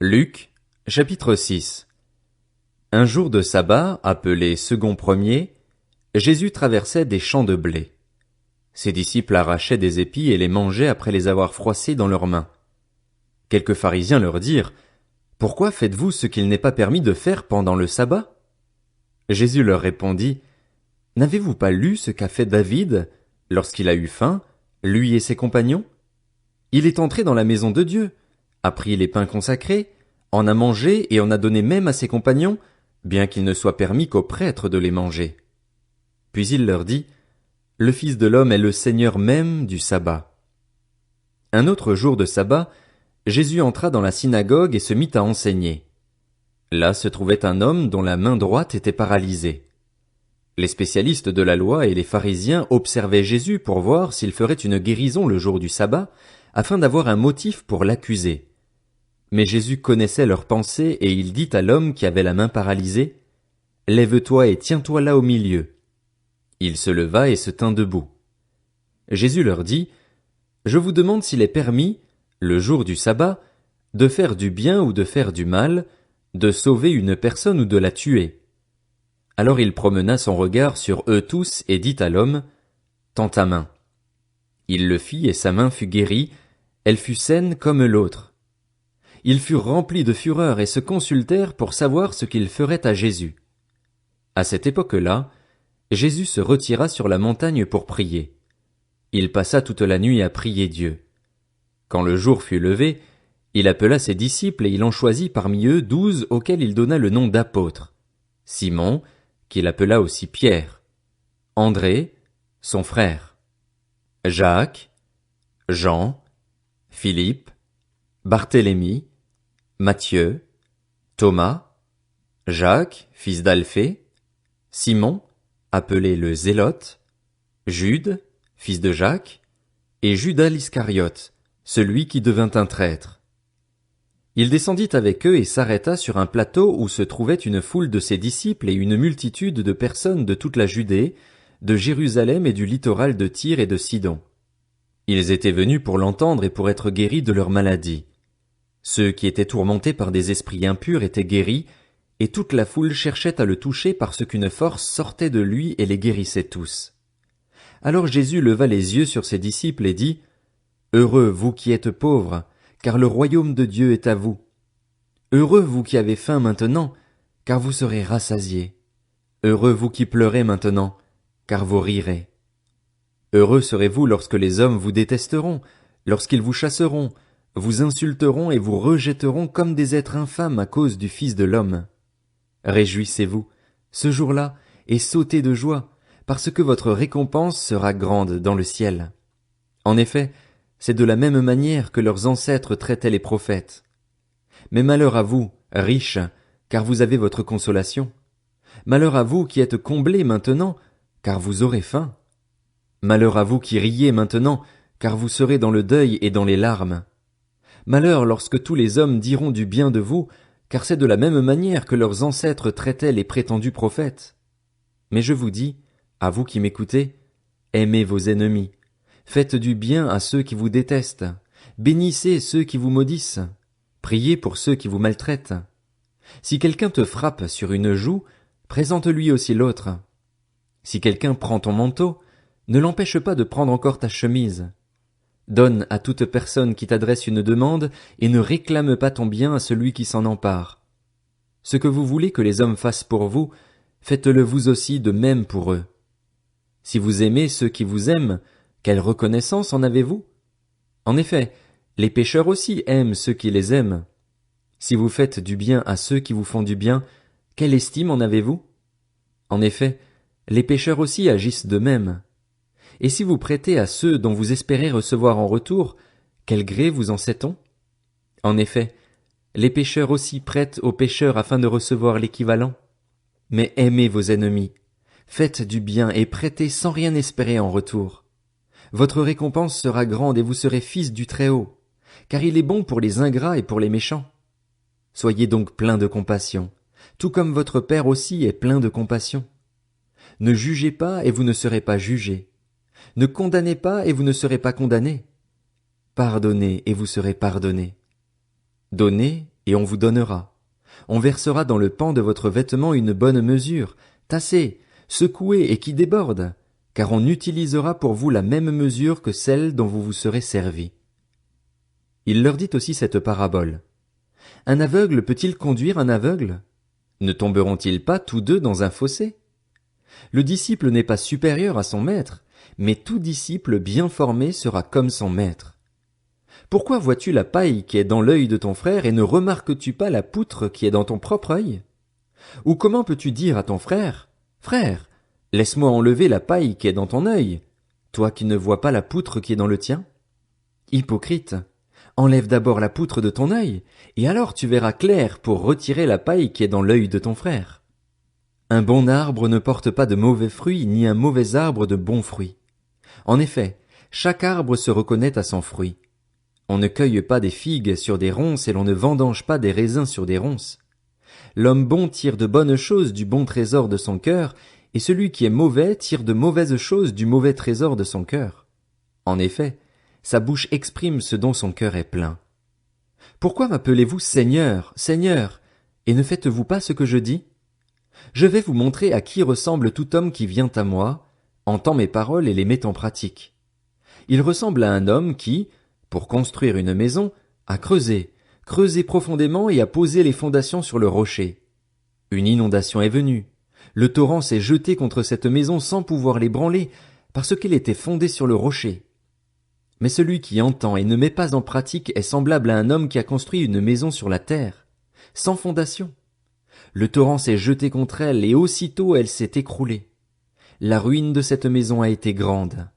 Luc, chapitre 6. Un jour de sabbat, appelé second premier, Jésus traversait des champs de blé. Ses disciples arrachaient des épis et les mangeaient après les avoir froissés dans leurs mains. Quelques pharisiens leur dirent: Pourquoi faites-vous ce qu'il n'est pas permis de faire pendant le sabbat? Jésus leur répondit: N'avez-vous pas lu ce qu'a fait David lorsqu'il a eu faim, lui et ses compagnons? Il est entré dans la maison de Dieu, a pris les pains consacrés, en a mangé et en a donné même à ses compagnons, bien qu'il ne soit permis qu'aux prêtres de les manger. Puis il leur dit: Le Fils de l'homme est le Seigneur même du sabbat. Un autre jour de sabbat, Jésus entra dans la synagogue et se mit à enseigner. Là se trouvait un homme dont la main droite était paralysée. Les spécialistes de la loi et les pharisiens observaient Jésus pour voir s'il ferait une guérison le jour du sabbat, afin d'avoir un motif pour l'accuser. Mais Jésus connaissait leurs pensées et il dit à l'homme qui avait la main paralysée: Lève-toi et tiens-toi là au milieu. Il se leva et se tint debout. Jésus leur dit: Je vous demande s'il est permis, le jour du sabbat, de faire du bien ou de faire du mal, de sauver une personne ou de la tuer. Alors il promena son regard sur eux tous et dit à l'homme: Tends ta main. Il le fit et sa main fut guérie, elle fut saine comme l'autre. Ils furent remplis de fureur et se consultèrent pour savoir ce qu'ils feraient à Jésus. À cette époque-là, Jésus se retira sur la montagne pour prier. Il passa toute la nuit à prier Dieu. Quand le jour fut levé, il appela ses disciples et il en choisit parmi eux 12 auxquels il donna le nom d'apôtres. Simon, qu'il appela aussi Pierre, André, son frère, Jacques, Jean, Philippe, Barthélemy, Matthieu, Thomas, Jacques, fils d'Alphée, Simon, appelé le Zélote, Jude, fils de Jacques, et Judas l'Iscariote, celui qui devint un traître. Il descendit avec eux et s'arrêta sur un plateau où se trouvait une foule de ses disciples et une multitude de personnes de toute la Judée, de Jérusalem et du littoral de Tyr et de Sidon. Ils étaient venus pour l'entendre et pour être guéris de leur maladie. Ceux qui étaient tourmentés par des esprits impurs étaient guéris, et toute la foule cherchait à le toucher parce qu'une force sortait de lui et les guérissait tous. Alors Jésus leva les yeux sur ses disciples et dit: Heureux vous qui êtes pauvres, car le royaume de Dieu est à vous. Heureux vous qui avez faim maintenant, car vous serez rassasiés. Heureux vous qui pleurez maintenant, car vous rirez. Heureux serez-vous lorsque les hommes vous détesteront, lorsqu'ils vous chasseront, vous insulteront et vous rejetteront comme des êtres infâmes à cause du Fils de l'homme. Réjouissez-vous, ce jour-là, et sautez de joie, parce que votre récompense sera grande dans le ciel. En effet, c'est de la même manière que leurs ancêtres traitaient les prophètes. Mais malheur à vous, riches, car vous avez votre consolation. Malheur à vous qui êtes comblés maintenant, car vous aurez faim. Malheur à vous qui riez maintenant, car vous serez dans le deuil et dans les larmes. Malheur lorsque tous les hommes diront du bien de vous, car c'est de la même manière que leurs ancêtres traitaient les prétendus prophètes. Mais je vous dis, à vous qui m'écoutez, aimez vos ennemis, faites du bien à ceux qui vous détestent, bénissez ceux qui vous maudissent, priez pour ceux qui vous maltraitent. Si quelqu'un te frappe sur une joue, présente-lui aussi l'autre. Si quelqu'un prend ton manteau, ne l'empêche pas de prendre encore ta chemise. Donne à toute personne qui t'adresse une demande et ne réclame pas ton bien à celui qui s'en empare. Ce que vous voulez que les hommes fassent pour vous, faites-le vous aussi de même pour eux. Si vous aimez ceux qui vous aiment, quelle reconnaissance en avez-vous? En effet, les pécheurs aussi aiment ceux qui les aiment. Si vous faites du bien à ceux qui vous font du bien, quelle estime en avez-vous? En effet, les pécheurs aussi agissent de même. Et si vous prêtez à ceux dont vous espérez recevoir en retour, quel gré vous en sait-on? En effet, les pécheurs aussi prêtent aux pécheurs afin de recevoir l'équivalent. Mais aimez vos ennemis, faites du bien et prêtez sans rien espérer en retour. Votre récompense sera grande et vous serez fils du Très-Haut, car il est bon pour les ingrats et pour les méchants. Soyez donc pleins de compassion, tout comme votre Père aussi est plein de compassion. Ne jugez pas et vous ne serez pas jugés. Ne condamnez pas et vous ne serez pas condamnés. Pardonnez et vous serez pardonnés. Donnez et on vous donnera. On versera dans le pan de votre vêtement une bonne mesure, tassée, secouée et qui déborde, car on utilisera pour vous la même mesure que celle dont vous vous serez servis. Il leur dit aussi cette parabole. Un aveugle peut-il conduire un aveugle? Ne tomberont-ils pas tous deux dans un fossé? Le disciple n'est pas supérieur à son maître, mais tout disciple bien formé sera comme son maître. Pourquoi vois-tu la paille qui est dans l'œil de ton frère et ne remarques-tu pas la poutre qui est dans ton propre œil? Ou comment peux-tu dire à ton frère, Frère, laisse-moi enlever la paille qui est dans ton œil, toi qui ne vois pas la poutre qui est dans le tien? Hypocrite, enlève d'abord la poutre de ton œil, et alors tu verras clair pour retirer la paille qui est dans l'œil de ton frère. Un bon arbre ne porte pas de mauvais fruits, ni un mauvais arbre de bons fruits. En effet, chaque arbre se reconnaît à son fruit. On ne cueille pas des figues sur des ronces et l'on ne vendange pas des raisins sur des ronces. L'homme bon tire de bonnes choses du bon trésor de son cœur, et celui qui est mauvais tire de mauvaises choses du mauvais trésor de son cœur. En effet, sa bouche exprime ce dont son cœur est plein. Pourquoi m'appelez-vous Seigneur, Seigneur, et ne faites-vous pas ce que je dis? Je vais vous montrer à qui ressemble tout homme qui vient à moi, entend mes paroles et les met en pratique. Il ressemble à un homme qui, pour construire une maison, a creusé profondément et a posé les fondations sur le rocher. Une inondation est venue. Le torrent s'est jeté contre cette maison sans pouvoir l'ébranler, parce qu'elle était fondée sur le rocher. Mais celui qui entend et ne met pas en pratique est semblable à un homme qui a construit une maison sur la terre, sans fondation. Le torrent s'est jeté contre elle et aussitôt elle s'est écroulée. La ruine de cette maison a été grande.